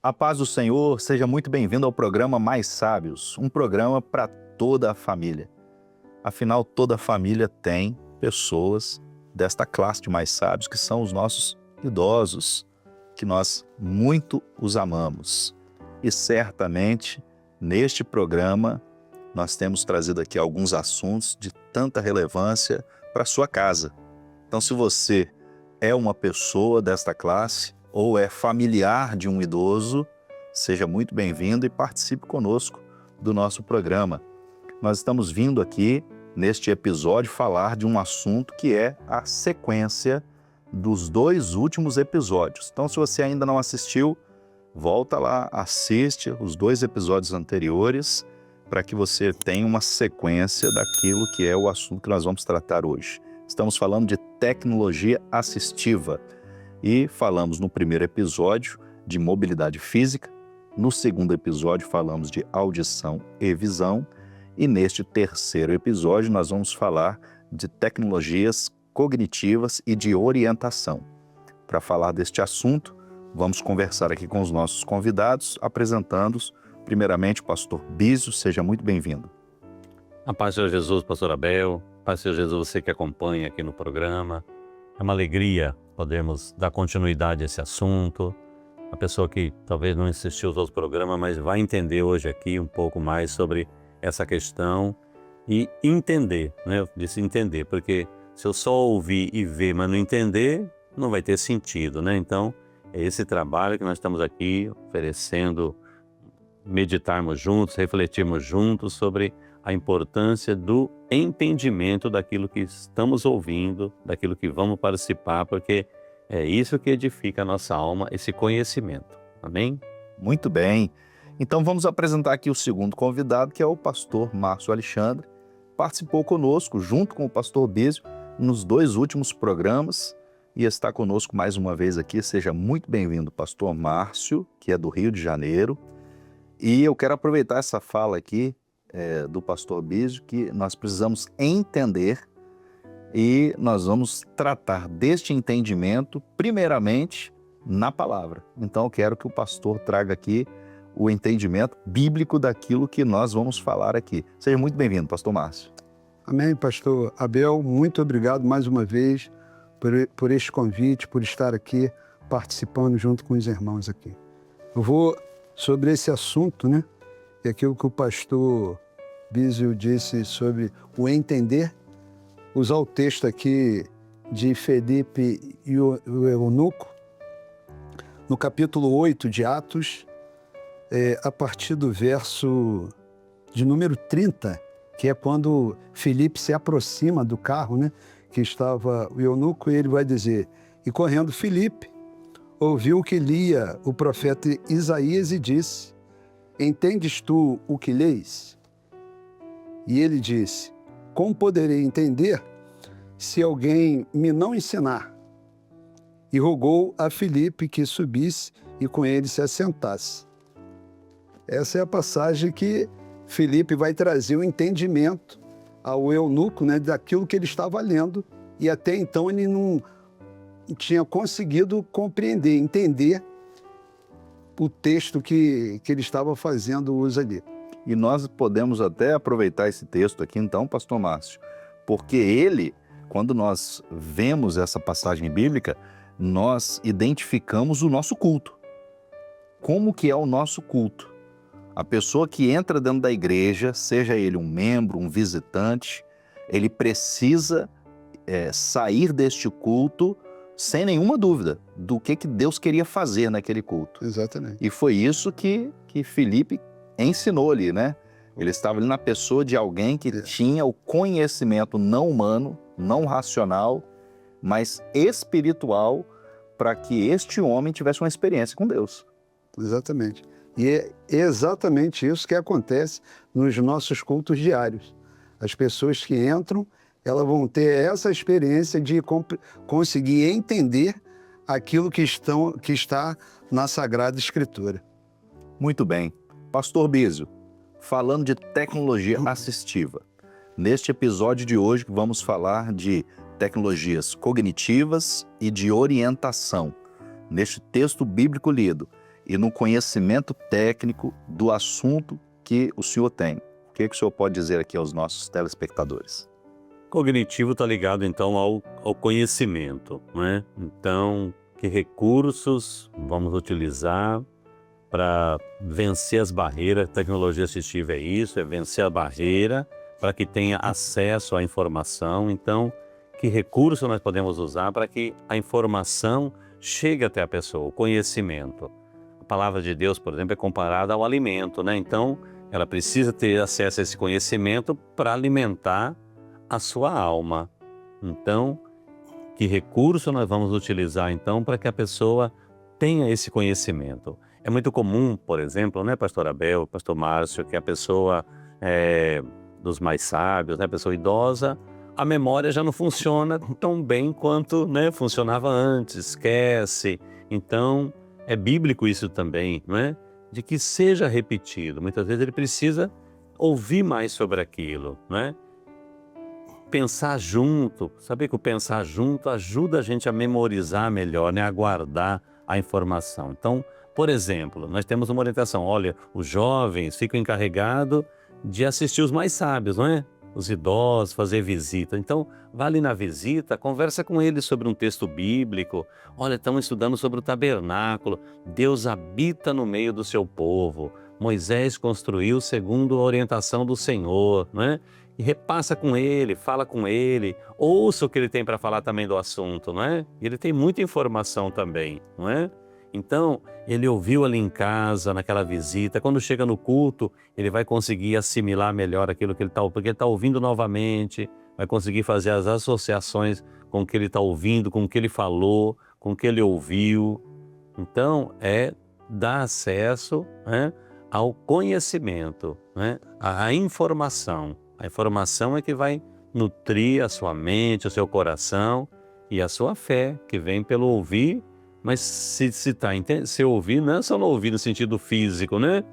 A paz do Senhor, seja muito bem-vindo ao programa Mais Sábios, um programa para toda a família. Afinal, toda a família tem pessoas desta classe de mais sábios, que são os nossos idosos, que nós muito os amamos. E certamente, neste programa, nós temos trazido aqui alguns assuntos de tanta relevância para a sua casa. Então, se você é uma pessoa desta classe ou é familiar de um idoso, seja muito bem-vindo e participe conosco do nosso programa. Nós estamos vindo aqui, neste episódio, falar de um assunto que é a sequência dos 2 últimos episódios. Então, se você ainda não assistiu, volta lá, assiste os 2 episódios anteriores para que você tenha uma sequência daquilo que é o assunto que nós vamos tratar hoje. Estamos falando de tecnologia assistiva e falamos no primeiro episódio de mobilidade física, no segundo episódio falamos de audição e visão e neste terceiro episódio nós vamos falar de tecnologias cognitivas e de orientação. Para falar deste assunto, vamos conversar aqui com os nossos convidados, apresentando-os primeiramente o pastor Bísio. Seja muito bem-vindo. A paz do Senhor Jesus, pastor Abel, paz do Senhor Jesus, você que acompanha aqui no programa. É uma alegria podermos dar continuidade a esse assunto. A pessoa que talvez não assistiu aos outros programas, mas vai entender hoje aqui um pouco mais sobre essa questão e entender, né? Eu disse entender, porque se eu só ouvir e ver, mas não entender, não vai ter sentido, né? Então, é esse trabalho que nós estamos aqui oferecendo, meditarmos juntos, refletirmos juntos sobre a importância do entendimento daquilo que estamos ouvindo, daquilo que vamos participar, porque é isso que edifica a nossa alma, esse conhecimento. Amém? Muito bem. Então vamos apresentar aqui o segundo convidado, que é o pastor Márcio Alexandre. Participou conosco, junto com o pastor Bísio, nos 2 últimos programas e está conosco mais uma vez aqui. Seja muito bem-vindo, pastor Márcio, que é do Rio de Janeiro. E eu quero aproveitar essa fala aqui do pastor Bísio, que nós precisamos entender e nós vamos tratar deste entendimento primeiramente na palavra. Então eu quero que o pastor traga aqui o entendimento bíblico daquilo que nós vamos falar aqui. Seja muito bem-vindo, pastor Márcio. Amém, pastor Abel. Muito obrigado mais uma vez por este convite, por estar aqui participando junto com os irmãos aqui. Eu vou sobre esse assunto, né? E aquilo que o pastor Bísio disse sobre o entender, usar o texto aqui de Felipe e o eunuco, no capítulo 8 de Atos, a partir do verso de número 30, que é quando Felipe se aproxima do carro, né, que estava o eunuco, e ele vai dizer: e correndo Felipe, ouviu que lia o profeta Isaías e disse: entendes tu o que lês? E ele disse: como poderei entender se alguém me não ensinar? E rogou a Felipe que subisse e com ele se assentasse. Essa é a passagem que Felipe vai trazer o entendimento ao eunuco, né, daquilo que ele estava lendo, e até então ele não tinha conseguido compreender, entender o texto que ele estava fazendo uso ali. E nós podemos até aproveitar esse texto aqui então, pastor Márcio, porque ele, quando nós vemos essa passagem bíblica, nós identificamos o nosso culto. Como que é o nosso culto? A pessoa que entra dentro da igreja, seja ele um membro, um visitante, ele precisa sair deste culto sem nenhuma dúvida do que Deus queria fazer naquele culto. Exatamente. E foi isso que Felipe ensinou ali, né? Ele estava ali na pessoa de alguém que tinha o conhecimento não humano, não racional, mas espiritual, para que este homem tivesse uma experiência com Deus. Exatamente. E é exatamente isso que acontece nos nossos cultos diários. As pessoas que entram, elas vão ter essa experiência de conseguir entender aquilo que está na Sagrada Escritura. Muito bem. Pastor Bísio, falando de tecnologia assistiva, neste episódio de hoje vamos falar de tecnologias cognitivas e de orientação. Neste texto bíblico lido, e no conhecimento técnico do assunto que o senhor tem. O que o senhor pode dizer aqui aos nossos telespectadores? Cognitivo está ligado, então, ao conhecimento, né? Então, que recursos vamos utilizar para vencer as barreiras? Tecnologia assistiva é isso, é vencer a barreira para que tenha acesso à informação. Então, que recurso nós podemos usar para que a informação chegue até a pessoa, o conhecimento? A palavra de Deus, por exemplo, é comparada ao alimento, né? Então, ela precisa ter acesso a esse conhecimento para alimentar a sua alma. Então, que recurso nós vamos utilizar, então, para que a pessoa tenha esse conhecimento? É muito comum, por exemplo, né, pastor Abel, pastor Márcio, que a pessoa dos mais sábios, né, a pessoa idosa, a memória já não funciona tão bem quanto, né, funcionava antes, esquece. Então, é bíblico isso também, não é? De que seja repetido. Muitas vezes ele precisa ouvir mais sobre aquilo, não é? Pensar junto, saber que o pensar junto ajuda a gente a memorizar melhor, né? A guardar a informação. Então, por exemplo, nós temos uma orientação, olha, os jovens ficam encarregados de assistir os mais sábios, não é? Os idosos, fazer visita. Então, vá ali na visita, conversa com eles sobre um texto bíblico. Olha, estamos estudando sobre o tabernáculo. Deus habita no meio do seu povo. Moisés construiu segundo a orientação do Senhor, não é? E repassa com ele, fala com ele, ouça o que ele tem para falar também do assunto, não é? Ele tem muita informação também, não é? Então, ele ouviu ali em casa, naquela visita, quando chega no culto, ele vai conseguir assimilar melhor aquilo que ele está ouvindo, porque ele está ouvindo novamente, vai conseguir fazer as associações com o que ele está ouvindo, com o que ele falou, com o que ele ouviu. Então, é dar acesso, né, ao conhecimento, né, à informação. A informação é que vai nutrir a sua mente, o seu coração e a sua fé, que vem pelo ouvir. Mas se ouvir, não é só no ouvir no sentido físico, né?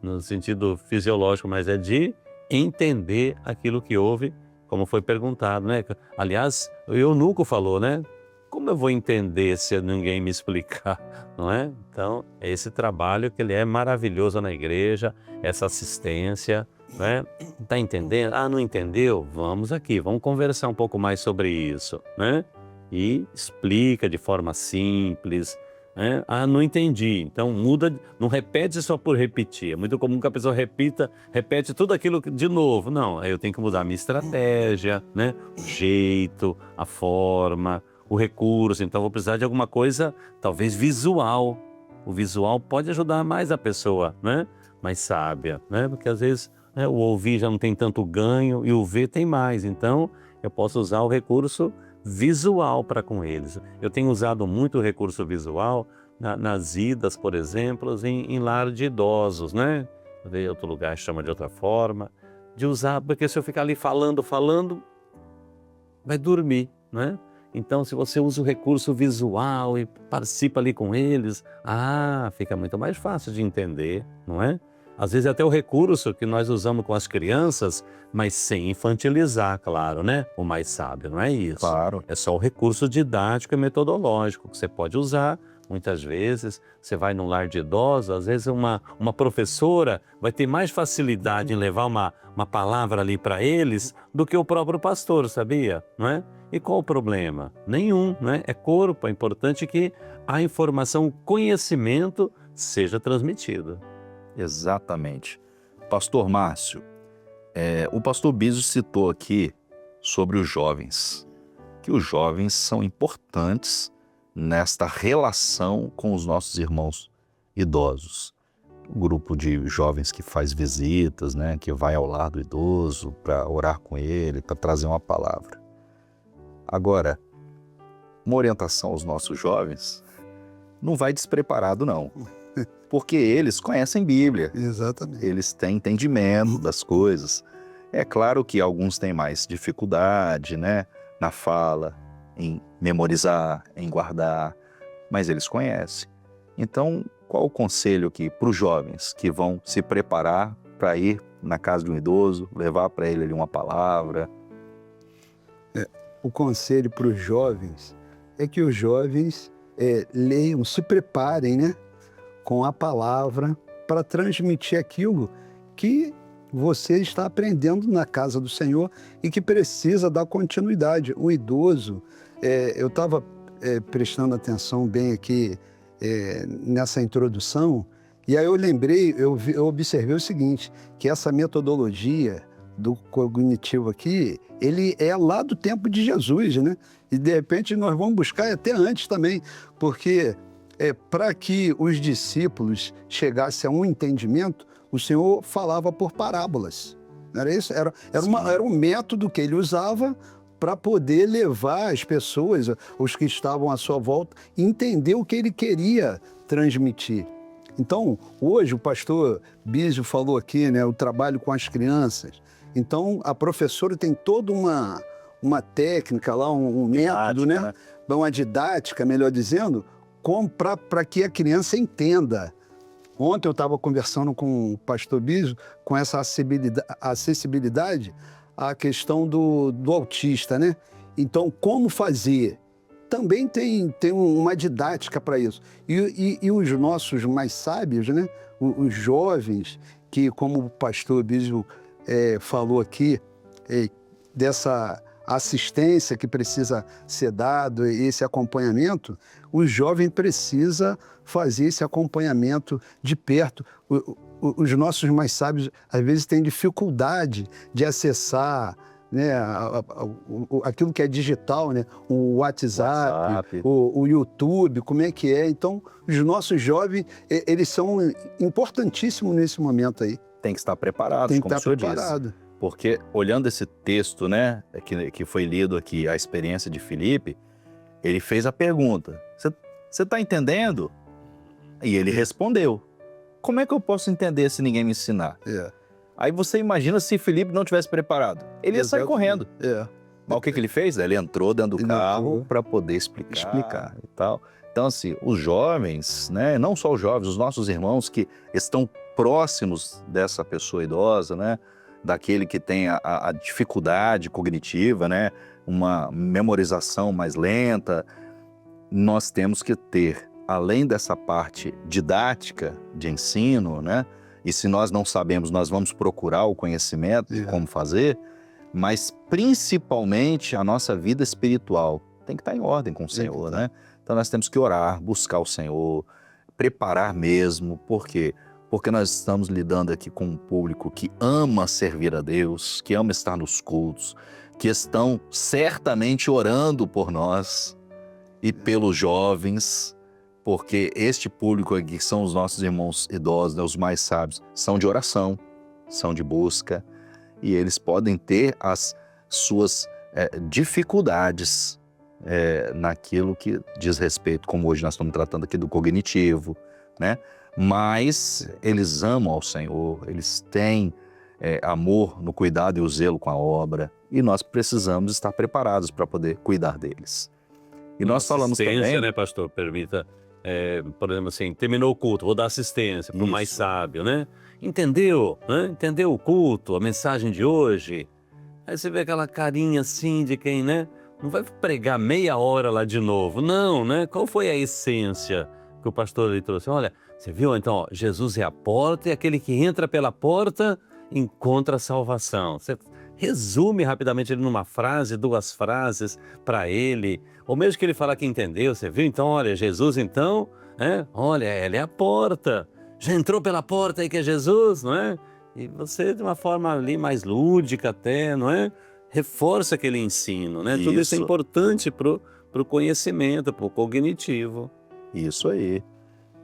No sentido fisiológico, mas é de entender aquilo que ouve, como foi perguntado, né? Aliás, o eunuco falou, né? Como eu vou entender se ninguém me explicar, não é? Então, é esse trabalho que ele é maravilhoso na igreja, essa assistência, né? Tá entendendo? Ah, não entendeu? Vamos aqui, vamos conversar um pouco mais sobre isso, né? E explica de forma simples, né? Ah, não entendi. Então muda, não repete só por repetir. É muito comum que a pessoa repete tudo aquilo de novo. Não, aí eu tenho que mudar a minha estratégia, né? O jeito, a forma, o recurso. Então vou precisar de alguma coisa, talvez visual. O visual pode ajudar mais a pessoa, né? Mais sábia, né? Porque às vezes, né, o ouvir já não tem tanto ganho e o ver tem mais. Então eu posso usar o recurso visual para com eles. Eu tenho usado muito o recurso visual nas idas, por exemplo, em lar de idosos, né? Em outro lugar chama de outra forma. De usar, porque se eu ficar ali falando, vai dormir, né? Então, se você usa o recurso visual e participa ali com eles, fica muito mais fácil de entender, não é? Às vezes até o recurso que nós usamos com as crianças, mas sem infantilizar, claro, né? O mais sábio, não é isso? Claro. É só o recurso didático e metodológico que você pode usar. Muitas vezes, você vai num lar de idosos, às vezes uma professora vai ter mais facilidade em levar uma palavra ali para eles do que o próprio pastor, sabia? Não é? E qual o problema? Nenhum, né? É corpo, é importante que a informação, o conhecimento seja transmitido. Exatamente. Pastor Márcio, o pastor Biso citou aqui sobre os jovens, que os jovens são importantes nesta relação com os nossos irmãos idosos. O grupo de jovens que faz visitas, né, que vai ao lar do idoso para orar com ele, para trazer uma palavra. Agora, uma orientação aos nossos jovens não vai despreparado, não. Porque eles conhecem Bíblia. Exatamente. Eles têm entendimento das coisas. É claro que alguns têm mais dificuldade, né, na fala, em memorizar, em guardar, mas eles conhecem. Então, qual o conselho aqui para os jovens que vão se preparar para ir na casa de um idoso, levar para ele ali uma palavra? O conselho para os jovens é que os jovens leiam, se preparem, né? com a palavra para transmitir aquilo que você está aprendendo na casa do Senhor e que precisa dar continuidade. O idoso, eu estava prestando atenção bem aqui nessa introdução, e aí eu lembrei, eu observei o seguinte, que essa metodologia do cognitivo aqui, ele é lá do tempo de Jesus, né? E de repente nós vamos buscar até antes também, porque para que os discípulos chegassem a um entendimento, o Senhor falava por parábolas. Não era isso? Era um método que ele usava para poder levar as pessoas, os que estavam à sua volta, a entender o que ele queria transmitir. Então, hoje o pastor Bísio falou aqui, né, o trabalho com as crianças. Então, a professora tem toda uma técnica lá, um método, né? Uma didática, melhor dizendo, para que a criança entenda. Ontem eu estava conversando com o pastor Bísio com essa acessibilidade à questão do autista, né? Então, como fazer? Também tem uma didática para isso. E os nossos mais sábios, né? Os jovens, que como o pastor Bísio falou aqui, dessa assistência que precisa ser dado, esse acompanhamento, o jovem precisa fazer esse acompanhamento de perto. Os nossos mais sábios, às vezes, têm dificuldade de acessar, né, aquilo que é digital, né, o WhatsApp. O YouTube, como é que é. Então, os nossos jovens, eles são importantíssimos nesse momento aí. Tem que estar preparados, como o senhor disse. Porque, olhando esse texto, né, que foi lido aqui, a experiência de Filipe, ele fez a pergunta, você está entendendo? E ele respondeu, como é que eu posso entender se ninguém me ensinar? Aí você imagina se Filipe não tivesse preparado. Ele ia sair correndo. Mas o que ele fez? Ele entrou dentro do carro para poder explicar e tal. Então, assim, os jovens, né, não só os jovens, os nossos irmãos que estão próximos dessa pessoa idosa, né, daquele que tem a dificuldade cognitiva, né, uma memorização mais lenta, nós temos que ter, além dessa parte didática de ensino, né, e se nós não sabemos, nós vamos procurar o conhecimento de como fazer, mas principalmente a nossa vida espiritual tem que estar em ordem com o Senhor, né? Então nós temos que orar, buscar o Senhor, preparar mesmo, por quê? Porque nós estamos lidando aqui com um público que ama servir a Deus, que ama estar nos cultos, que estão certamente orando por nós e pelos jovens, porque este público aqui, que são os nossos irmãos idosos, né, os mais sábios, são de oração, são de busca, e eles podem ter as suas dificuldades naquilo que diz respeito, como hoje nós estamos tratando aqui do cognitivo, né? Mas eles amam ao Senhor, eles têm amor no cuidado e o zelo com a obra, e nós precisamos estar preparados para poder cuidar deles. E nós falamos também... né, pastor? Permita, por exemplo assim, terminou o culto, vou dar assistência para o mais sábio, né? Entendeu? Né? Entendeu o culto, a mensagem de hoje? Aí você vê aquela carinha assim de quem, né? Não vai pregar meia hora lá de novo, não, né? Qual foi a essência que o pastor lhe trouxe? Olha, você viu então, ó, Jesus é a porta e aquele que entra pela porta encontra a salvação. Você resume rapidamente ele numa frase, duas frases para ele, ou mesmo que ele falar que entendeu, você viu? Então, olha, Jesus então, olha, ele é a porta, já entrou pela porta aí que é Jesus, não é? E você de uma forma ali mais lúdica até, não é? Reforça aquele ensino, né? Tudo isso é importante para o conhecimento, para o cognitivo. Isso aí.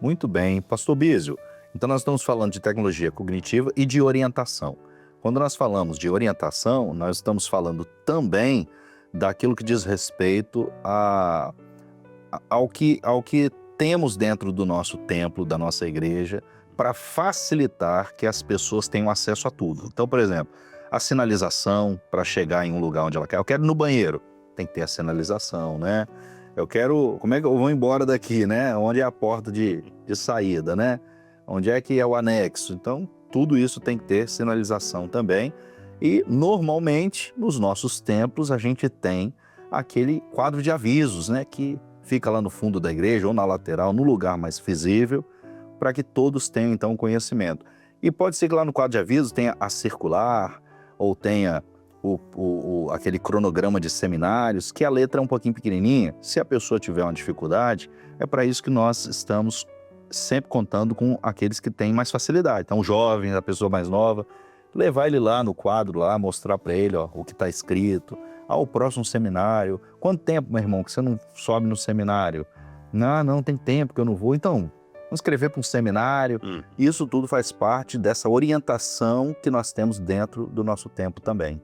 Muito bem. Pastor Bísio, então nós estamos falando de tecnologia cognitiva e de orientação. Quando nós falamos de orientação, nós estamos falando também daquilo que diz respeito ao que temos dentro do nosso templo, da nossa igreja, para facilitar que as pessoas tenham acesso a tudo. Então, por exemplo, a sinalização para chegar em um lugar onde ela quer. Eu quero ir no banheiro, tem que ter a sinalização, né? Como é que eu vou embora daqui, né? Onde é a porta de saída, né? Onde é que é o anexo? Então, tudo isso tem que ter sinalização também. E, normalmente, nos nossos templos, a gente tem aquele quadro de avisos, né? Que fica lá no fundo da igreja ou na lateral, no lugar mais visível, para que todos tenham, então, conhecimento. E pode ser que lá no quadro de avisos tenha a circular, ou tenha aquele cronograma de seminários, que a letra é um pouquinho pequenininha. Se a pessoa tiver uma dificuldade, é para isso que nós estamos sempre contando com aqueles que têm mais facilidade. Então, o jovem, a pessoa mais nova, levar ele lá no quadro, lá, mostrar para ele o que está escrito. O próximo seminário. Quanto tempo, meu irmão, que você não sobe no seminário? Não tem tempo que eu não vou. Então, vamos escrever para um seminário. Isso tudo faz parte dessa orientação que nós temos dentro do nosso tempo também.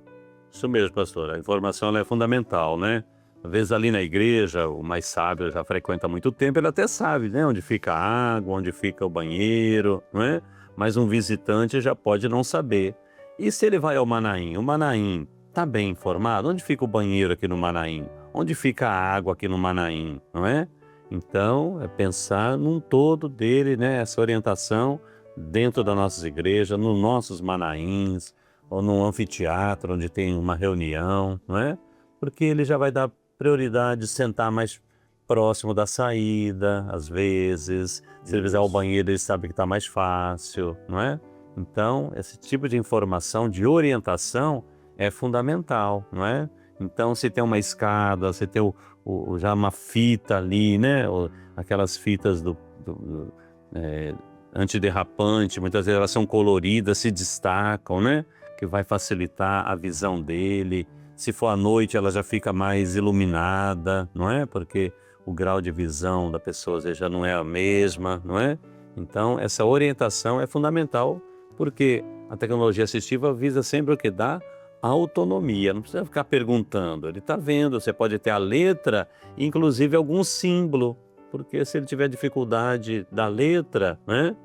Isso mesmo, pastor. A informação ela é fundamental, né? Às vezes ali na igreja, o mais sábio já frequenta há muito tempo, ele até sabe, né? Onde fica a água, onde fica o banheiro, não é? Mas um visitante já pode não saber. E se ele vai ao Manaim? O Manaim está bem informado? Onde fica o banheiro aqui no Manaim? Onde fica a água aqui no Manaim, não é? Então, é pensar num todo dele, né? Essa orientação dentro das nossas igrejas, nos nossos Manaíns, ou num anfiteatro onde tem uma reunião, não é? Porque ele já vai dar prioridade de sentar mais próximo da saída, às vezes. Se ele fizer o banheiro, ele sabe que está mais fácil, não é? Então, esse tipo de informação, de orientação, é fundamental, não é? Então, se tem uma escada, se tem já uma fita ali, né? Aquelas fitas antiderrapante, muitas vezes elas são coloridas, se destacam, né? Que vai facilitar a visão dele. Se for à noite, ela já fica mais iluminada, não é? Porque o grau de visão da pessoa às vezes, já não é a mesma, não é? Então, essa orientação é fundamental, porque a tecnologia assistiva visa sempre o que? Dá autonomia, não precisa ficar perguntando. Ele está vendo, você pode ter a letra, inclusive algum símbolo, porque se ele tiver dificuldade da letra, né?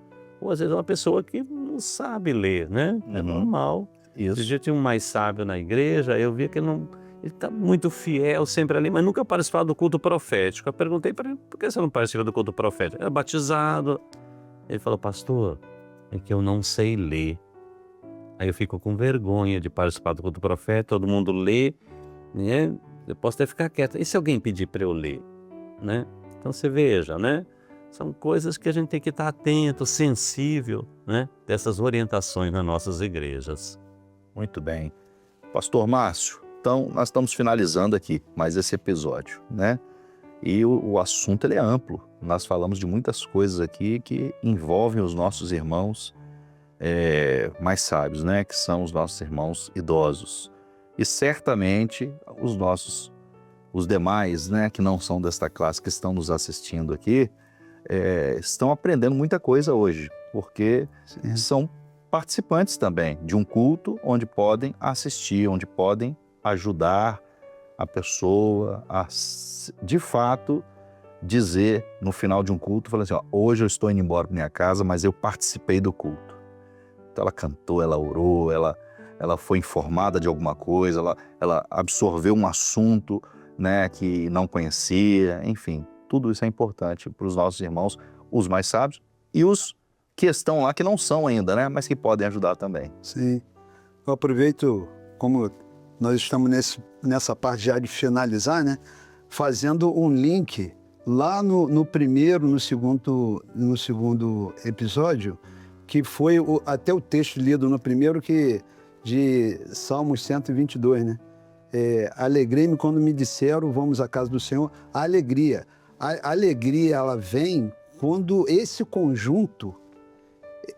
Ou às vezes é uma pessoa que não sabe ler, né? É normal. Isso. Esse dia tinha um mais sábio na igreja, eu via que ele está muito fiel sempre ali, mas nunca participava do culto profético. Eu perguntei para ele, por que você não participa do culto profético? Era batizado. Ele falou, pastor, é que eu não sei ler. Aí eu fico com vergonha de participar do culto profético, todo mundo lê, né? Eu posso até ficar quieto. E se alguém pedir para eu ler, né? Então você veja, né? São coisas que a gente tem que estar atento, sensível, né? Dessas orientações nas nossas igrejas. Muito bem. Pastor Márcio, então nós estamos finalizando aqui mais esse episódio, né? E o assunto ele é amplo. Nós falamos de muitas coisas aqui que envolvem os nossos irmãos mais sábios, né? Que são os nossos irmãos idosos. E certamente os demais, né? Que não são desta classe, que estão nos assistindo aqui, estão aprendendo muita coisa hoje, porque são participantes também de um culto onde podem assistir, onde podem ajudar a pessoa a, de fato, dizer no final de um culto, falar assim, hoje eu estou indo embora para minha casa, mas eu participei do culto. Então ela cantou, ela orou, ela foi informada de alguma coisa, ela absorveu um assunto, né, que não conhecia, enfim, tudo isso é importante para os nossos irmãos, os mais sábios e os que estão lá, que não são ainda, né, mas que podem ajudar também. Sim. Eu aproveito, como nós estamos nessa parte já de finalizar, né, fazendo um link lá no primeiro, no segundo episódio, que foi até o texto lido no primeiro, de Salmos 122, né? Alegrei-me quando me disseram, vamos à casa do Senhor. A alegria, ela vem quando esse conjunto,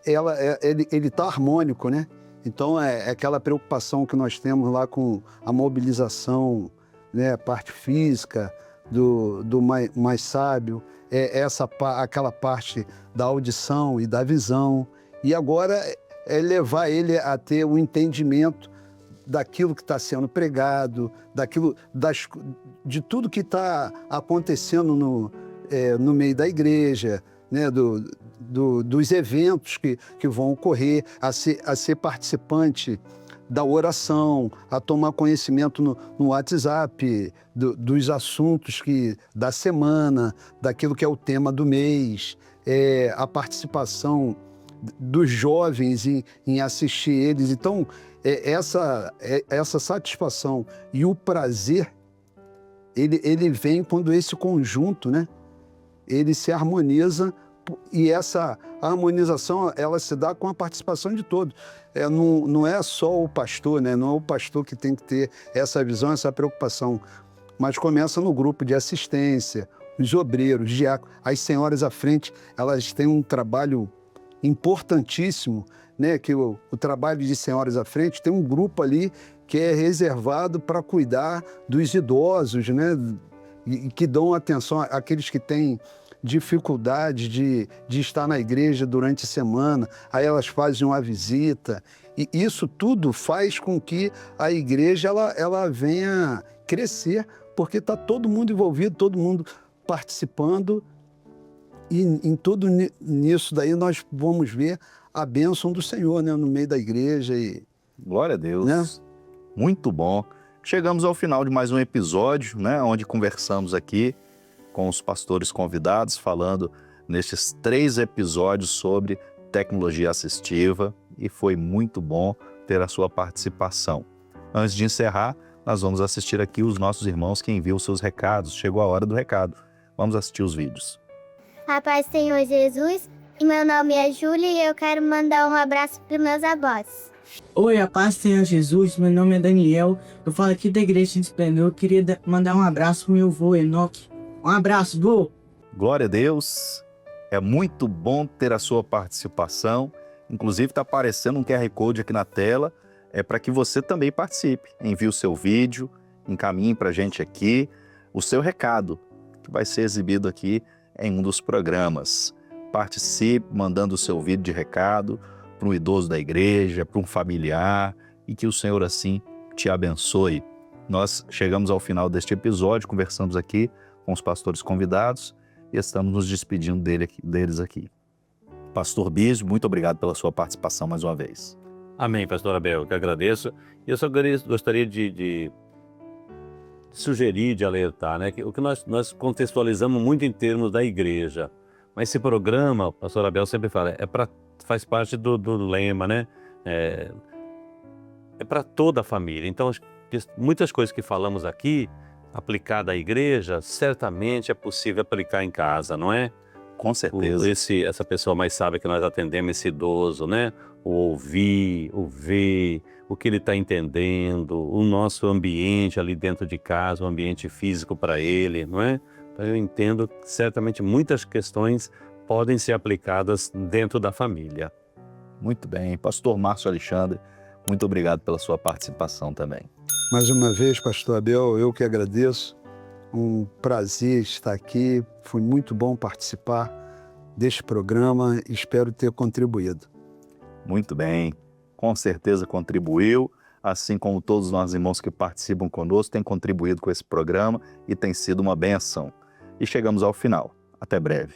ele está harmônico, né? Então, é aquela preocupação que nós temos lá com a mobilização, né? A parte física do mais sábio, aquela parte da audição e da visão. E agora é levar ele a ter o entendimento daquilo que está sendo pregado, de tudo que está acontecendo no meio da igreja, né? Dos eventos que vão ocorrer, a ser participante da oração, a tomar conhecimento no WhatsApp, dos assuntos da semana, daquilo que é o tema do mês, a participação dos jovens em assistir eles. Então, essa satisfação e o prazer, ele vem quando esse conjunto, né, ele se harmoniza E essa harmonização, ela se dá com a participação de todos. Não é só o pastor, né? Não é o pastor que tem que ter essa visão, essa preocupação. Mas começa no grupo de assistência, os obreiros, os diáconos. As senhoras à frente, elas têm um trabalho importantíssimo, né? Que o trabalho de senhoras à frente tem um grupo ali que é reservado para cuidar dos idosos, né? E que dão atenção àqueles que têm dificuldade de estar na igreja durante a semana, aí elas fazem uma visita, e isso tudo faz com que a igreja ela venha crescer, porque está todo mundo envolvido, todo mundo participando, e em tudo nisso daí nós vamos ver a bênção do Senhor, né, no meio da igreja. Glória a Deus, né? Muito bom. Chegamos ao final de mais um episódio, né, onde conversamos aqui com os pastores convidados, falando nestes 3 episódios sobre tecnologia assistiva, e foi muito bom ter a sua participação. Antes de encerrar, nós vamos assistir aqui os nossos irmãos que enviam seus recados. Chegou a hora do recado. Vamos assistir os vídeos. A paz do Senhor Jesus, e meu nome é Júlia e eu quero mandar um abraço para meus avós. Oi, a paz do Senhor Jesus, meu nome é Daniel, eu falo aqui da Igreja de Esplendor, eu queria mandar um abraço pro meu avô Enoque. Um abraço, vô! Glória a Deus, é muito bom ter a sua participação, inclusive está aparecendo um QR Code aqui na tela, é para que você também participe. Envie o seu vídeo, encaminhe para a gente aqui o seu recado, que vai ser exibido aqui em um dos programas. Participe mandando o seu vídeo de recado para um idoso da igreja, para um familiar, e que o Senhor assim te abençoe. Nós chegamos ao final deste episódio, conversamos aqui com os pastores convidados e estamos nos despedindo deles aqui. Pastor Bispo, muito obrigado pela sua participação mais uma vez. Amém, pastor Abel, que agradeço. E eu só gostaria de sugerir, de alertar, né? Que o que nós contextualizamos muito em termos da igreja, mas esse programa, o pastor Abel sempre fala, faz parte do lema, né? É para toda a família. Então, muitas coisas que falamos aqui, aplicada à igreja, certamente é possível aplicar em casa, não é? Com certeza. Essa pessoa mais sábia que nós atendemos, esse idoso, né? O ouvir, o ver, o que ele está entendendo, o nosso ambiente ali dentro de casa, o ambiente físico para ele, não é? Então eu entendo que certamente muitas questões podem ser aplicadas dentro da família. Muito bem. Pastor Márcio Alexandre, muito obrigado pela sua participação também. Mais uma vez, pastor Abel, eu que agradeço. Um prazer estar aqui. Foi muito bom participar deste programa e espero ter contribuído. Muito bem. Com certeza contribuiu, assim como todos os nossos irmãos que participam conosco têm contribuído com esse programa e tem sido uma bênção. E chegamos ao final. Até breve.